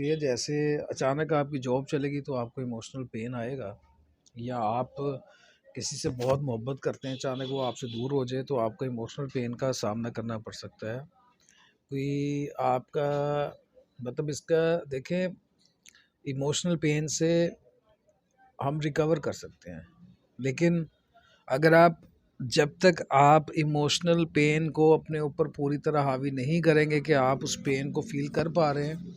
है, जैसे अचानक आपकी जॉब चलेगी तो आपको इमोशनल पेन आएगा, या आप किसी से बहुत मोहब्बत करते हैं, अचानक वो आपसे दूर हो जाए तो आपको इमोशनल पेन का सामना करना पड़ सकता है। कोई आपका मतलब इसका देखें, इमोशनल पेन से हम रिकवर कर सकते हैं, लेकिन अगर आप जब तक आप इमोशनल पेन को अपने ऊपर पूरी तरह हावी नहीं करेंगे कि आप उस पेन को फ़ील कर पा रहे हैं,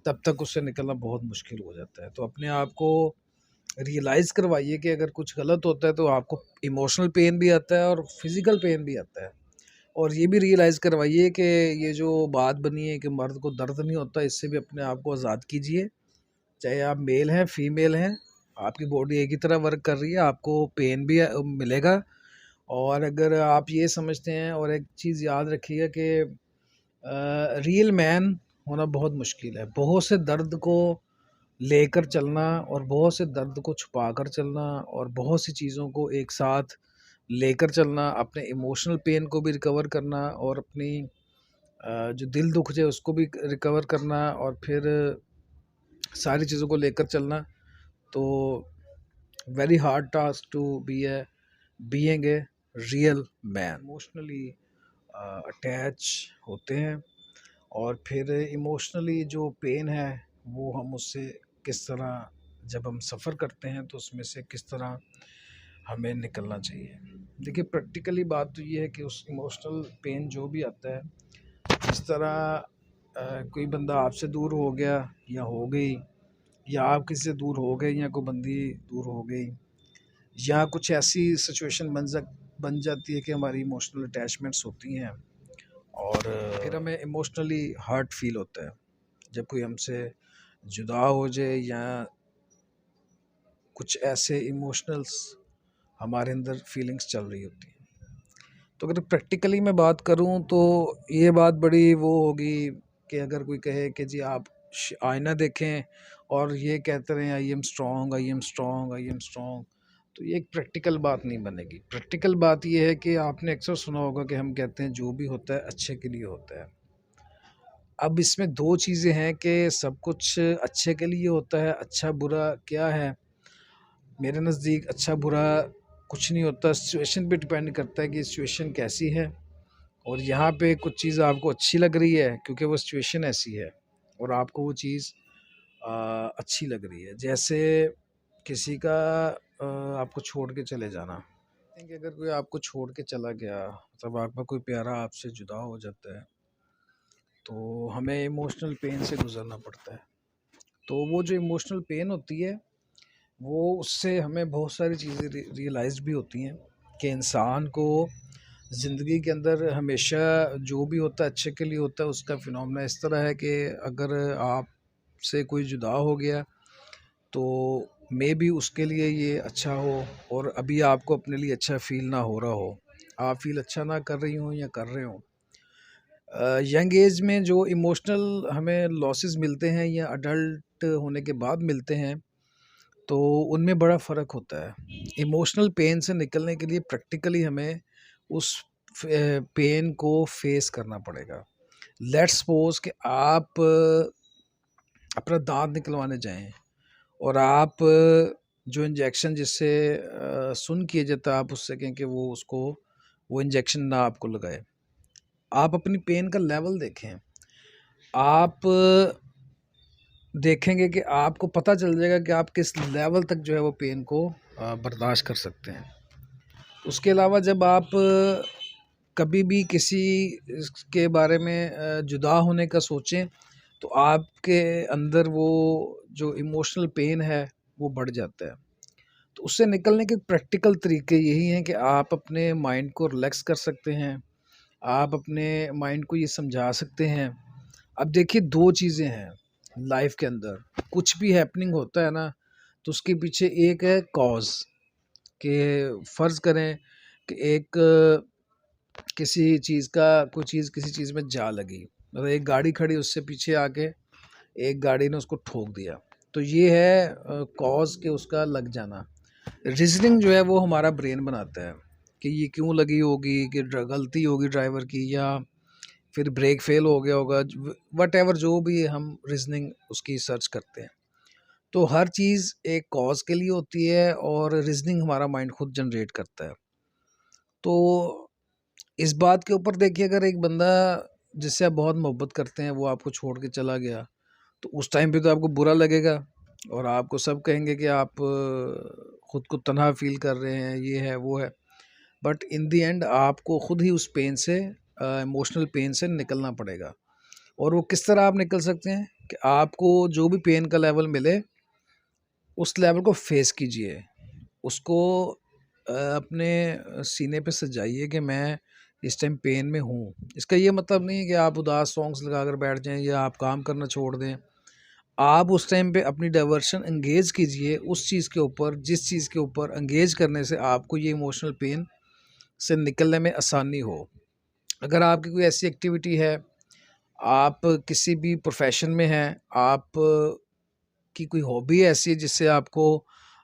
तब तक उससे निकलना बहुत मुश्किल हो जाता है। तो अपने आप को रियलाइज़ करवाइए कि अगर कुछ गलत होता है तो आपको इमोशनल पेन भी आता है और फिज़िकल पेन भी आता है। और ये भी रियलाइज़ करवाइए कि ये जो बात बनी है कि मर्द को दर्द नहीं होता, इससे भी अपने आप को आज़ाद कीजिए। चाहे आप मेल हैं, फीमेल हैं, आपकी बॉडी एक ही तरह वर्क कर रही है, आपको पेन भी मिलेगा। और अगर आप ये समझते हैं, और एक चीज़ याद रखिएगा कि रियल मैन होना बहुत मुश्किल है। बहुत से दर्द को लेकर चलना और बहुत से दर्द को छुपा कर चलना और बहुत सी चीज़ों को एक साथ लेकर चलना, अपने इमोशनल पेन को भी रिकवर करना और अपनी जो दिल दुख जाए उसको भी रिकवर करना और फिर सारी चीज़ों को लेकर चलना, तो very hard task to be a being a real man. Emotionally attach होते हैं और फिर इमोशनली जो पेन है वो हम उससे किस तरह, जब हम सफ़र करते हैं तो उसमें से किस तरह हमें निकलना चाहिए। देखिए, प्रैक्टिकली बात तो ये है कि उस इमोशनल पेन जो भी आता है, जिस तरह कोई बंदा आपसे दूर हो गया या हो गई, या आप किसी से दूर हो गए, या कोई बंदी दूर हो गई, या कुछ ऐसी सिचुएशन बन जाती है कि हमारी इमोशनल अटैचमेंट्स होती हैं और फिर हमें इमोशनली हर्ट फील होता है जब कोई हमसे जुदा हो जाए, या कुछ ऐसे इमोशनल्स हमारे अंदर फीलिंग्स चल रही होती हैं। तो अगर प्रैक्टिकली मैं बात करूं तो ये बात बड़ी वो होगी कि अगर कोई कहे कि जी आप आईना देखें और ये कहते रहें I am strong, I am strong, I am strong, तो ये एक प्रैक्टिकल बात नहीं बनेगी। प्रैक्टिकल बात ये है कि आपने अक्सर सुना होगा कि हम कहते हैं जो भी होता है अच्छे के लिए होता है। अब इसमें दो चीज़ें हैं कि सब कुछ अच्छे के लिए होता है, अच्छा बुरा क्या है? मेरे नज़दीक अच्छा बुरा कुछ नहीं होता, सिचुएशन पे डिपेंड करता है कि सिचुएशन कैसी है। और यहाँ पे कुछ चीज़ आपको अच्छी लग रही है क्योंकि वो सिचुएशन ऐसी है और आपको वो चीज़ अच्छी लग रही है। जैसे किसी का आपको छोड़ के चले जाना, कि अगर कोई आपको छोड़ के चला गया, मतलब आपका कोई प्यारा आपसे जुदा हो जाता है, तो हमें इमोशनल पेन से गुजरना पड़ता है। तो वो जो इमोशनल पेन होती है, वो उससे हमें बहुत सारी चीज़ें रियलाइज़ भी होती हैं कि इंसान को ज़िंदगी के अंदर हमेशा जो भी होता है अच्छे के लिए होता है। उसका फिनोमेना इस तरह है कि अगर आपसे कोई जुदा हो गया तो मे बी उसके लिए ये अच्छा हो, और अभी आपको अपने लिए अच्छा फ़ील ना हो रहा हो, आप फ़ील अच्छा ना कर रही हों या कर रहे हों। यंग एज में जो इमोशनल हमें लॉसेस मिलते हैं या अडल्ट होने के बाद मिलते हैं, तो उनमें बड़ा फ़र्क होता है। इमोशनल पेन से निकलने के लिए प्रैक्टिकली हमें उस पेन को फेस करना पड़ेगा। लेट्स सपोज़ कि आप अपना दाँत निकलवाने जाएँ और आप जो इंजेक्शन जिससे सुन्न किया जाता है, आप उससे कहें कि वो उसको वो इंजेक्शन ना आपको लगाए। आप अपनी पेन का लेवल देखें। आप देखेंगे कि आपको पता चल जाएगा कि आप किस लेवल तक जो है वो पेन को बर्दाश्त कर सकते हैं। उसके अलावा जब आप कभी भी किसी के बारे में जुदा होने का सोचें, तो आपके अंदर वो जो इमोशनल पेन है वो बढ़ जाता है। तो उससे निकलने के प्रैक्टिकल तरीके यही हैं कि आप अपने माइंड को रिलैक्स कर सकते हैं। आप अपने माइंड को ये समझा सकते हैं। अब देखिए, 2 चीज़ें हैं लाइफ़ के अंदर। कुछ भी हैपनिंग होता है ना, तो उसके पीछे एक है कॉज़, कि फ़र्ज़ करें कि एक किसी चीज़ का कोई चीज़ किसी चीज़ में जा लगी। मतलब एक गाड़ी खड़ी, उससे पीछे आके एक गाड़ी ने उसको ठोक दिया। तो ये है कॉज़ के उसका लग जाना। रीज़निंग जो है वो हमारा ब्रेन बनाता है कि ये क्यों लगी होगी, कि गलती होगी ड्राइवर की, या फिर ब्रेक फेल हो गया होगा, वट जो भी हम रीजनिंग उसकी सर्च करते हैं। तो हर चीज़ एक कॉज के लिए होती है और रीजनिंग हमारा माइंड खुद जनरेट करता है। तो इस बात के ऊपर देखिए, अगर एक बंदा जिससे आप बहुत मोहब्बत करते हैं वो आपको छोड़ के चला गया, तो उस टाइम पे तो आपको बुरा लगेगा और आपको सब कहेंगे कि आप खुद को तन्हा फील कर रहे हैं, ये है वो है। बट इन द एंड आपको खुद ही उस पेन से, इमोशनल पेन से निकलना पड़ेगा। और वो किस तरह आप निकल सकते हैं कि आपको जो भी पेन का लेवल मिले उस लेवल को फेस कीजिए, उसको अपने सीने पे सजाइए कि मैं इस टाइम पेन में हूँ। इसका ये मतलब नहीं है कि आप उदास सॉन्ग्स लगा कर बैठ जाएं या आप काम करना छोड़ दें। आप उस टाइम पे अपनी डाइवर्शन एंगेज कीजिए उस चीज़ के ऊपर, जिस चीज़ के ऊपर एंगेज करने से आपको ये इमोशनल पेन से निकलने में आसानी हो। अगर आपकी कोई ऐसी एक्टिविटी है, आप किसी भी प्रोफेशन में हैं, आप की कोई हॉबी ऐसी है जिससे आपको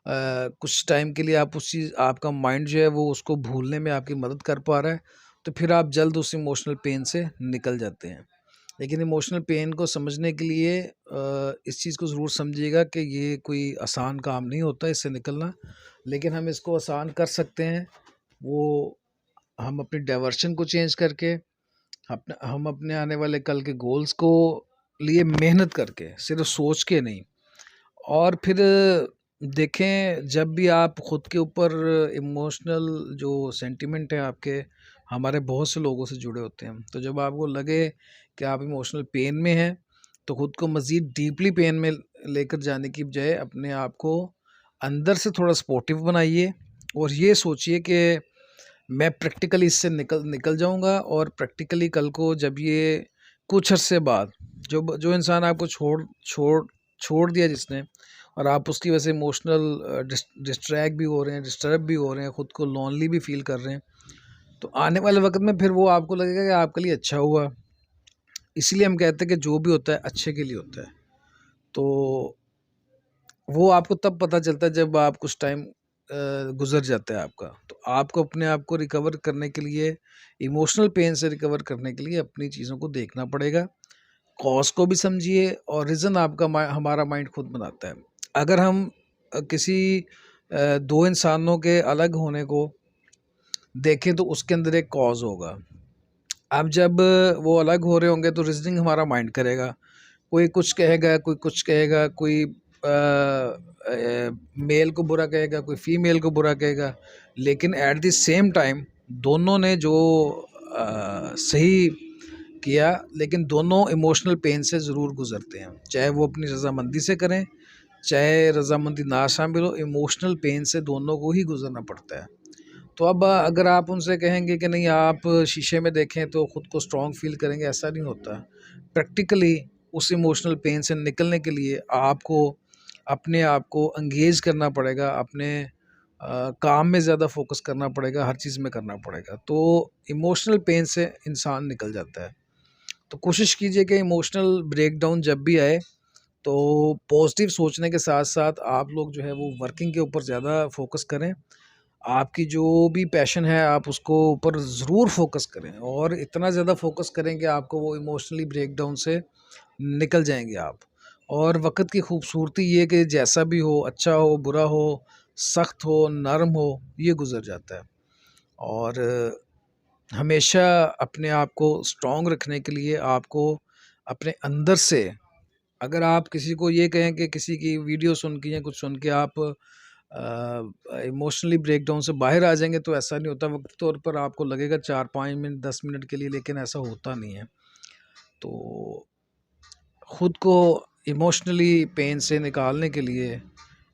कुछ टाइम के लिए आप उस चीज़, आपका माइंड जो है वो उसको भूलने में आपकी मदद कर पा रहा है, तो फिर आप जल्द उस इमोशनल पेन से निकल जाते हैं। लेकिन इमोशनल पेन को समझने के लिए इस चीज़ को ज़रूर समझिएगा कि ये कोई आसान काम नहीं होता इससे निकलना, लेकिन हम इसको आसान कर सकते हैं। वो हम अपनी डाइवर्शन को चेंज करके, हम अपने आने वाले कल के गोल्स को लिए मेहनत करके, सिर्फ सोच के नहीं। और फिर देखें, जब भी आप खुद के ऊपर इमोशनल जो सेंटिमेंट है आपके, हमारे बहुत से लोगों से जुड़े होते हैं, तो जब आपको लगे कि आप इमोशनल पेन में हैं, तो खुद को मज़ीद डीपली पेन में लेकर जाने की बजाय अपने आप को अंदर से थोड़ा सपोर्टिव बनाइए और ये सोचिए कि मैं प्रैक्टिकली इससे निकल निकल जाऊंगा। और प्रैक्टिकली कल को जब ये कुछ अरसे बाद, जो जो इंसान आपको छोड़ छोड़ छोड़ दिया जिसने, और आप उसकी वजह से इमोशनल डिस्ट्रैक्ट भी हो रहे हैं, डिस्टर्ब भी हो रहे हैं, ख़ुद को लोनली भी फील कर रहे हैं, तो आने वाले वक्त में फिर वो आपको लगेगा कि आपके लिए अच्छा हुआ। इसीलिए हम कहते हैं कि जो भी होता है अच्छे के लिए होता है। तो वो आपको तब पता चलता है जब आप कुछ टाइम गुजर जाता है आपका। तो आपको अपने आप को रिकवर करने के लिए, इमोशनल पेन से रिकवर करने के लिए अपनी चीज़ों को देखना पड़ेगा। कॉज को भी समझिए और रीज़न आपका हमारा माइंड खुद बनाता है। अगर हम किसी दो इंसानों के अलग होने को देखें तो उसके अंदर एक कॉज होगा। अब जब वो अलग हो रहे होंगे तो रीजनिंग हमारा माइंड करेगा, कोई कुछ कहेगा, कोई कुछ कहेगा, कोई मेल को बुरा कहेगा, कोई फीमेल को बुरा कहेगा, लेकिन एट द सेम टाइम दोनों ने जो सही किया, लेकिन दोनों इमोशनल पेन से ज़रूर गुजरते हैं, चाहे वो अपनी रज़ामंदी से करें, चाहे रज़ामंदी ना शामिल हो, इमोशनल पेन से दोनों को ही गुजरना पड़ता है। तो अब अगर आप उनसे कहेंगे कि नहीं आप शीशे में देखें तो ख़ुद को स्ट्रॉन्ग फील करेंगे, ऐसा नहीं होता। प्रैक्टिकली उस इमोशनल पेन से निकलने के लिए आपको अपने आप को एंगेज करना पड़ेगा, अपने काम में ज़्यादा फोकस करना पड़ेगा, हर चीज़ में करना पड़ेगा, तो इमोशनल पेन से इंसान निकल जाता है। तो कोशिश कीजिए कि इमोशनल ब्रेकडाउन जब भी आए तो पॉजिटिव सोचने के साथ साथ आप लोग जो है वो वर्किंग के ऊपर ज़्यादा फोकस करें। आपकी जो भी पैशन है आप उसको ऊपर ज़रूर फोकस करें, और इतना ज़्यादा फोकस करें कि आपको वो इमोशनली ब्रेकडाउन से निकल जाएंगे आप। और वक्त की खूबसूरती ये कि जैसा भी हो, अच्छा हो, बुरा हो, सख्त हो, नरम हो, ये गुज़र जाता है। और हमेशा अपने आप को स्ट्रॉन्ग रखने के लिए आपको अपने अंदर से, अगर आप किसी को ये कहें कि किसी की वीडियो सुन के या कुछ सुन के आप इमोशनली ब्रेकडाउन से बाहर आ जाएंगे, तो ऐसा नहीं होता। वक्त तौर पर आपको लगेगा 4-5 मिनट 10 मिनट के लिए, लेकिन ऐसा होता नहीं है। तो ख़ुद को इमोशनली पेन से निकालने के लिए,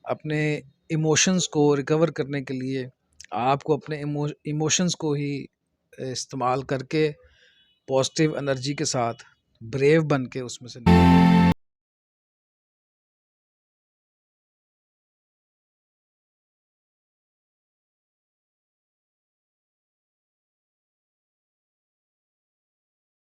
अपने इमोशंस को रिकवर करने के लिए आपको अपने इमोशंस को ही इस्तेमाल करके पॉजिटिव एनर्जी के साथ ब्रेव बन के उसमें से निकलना।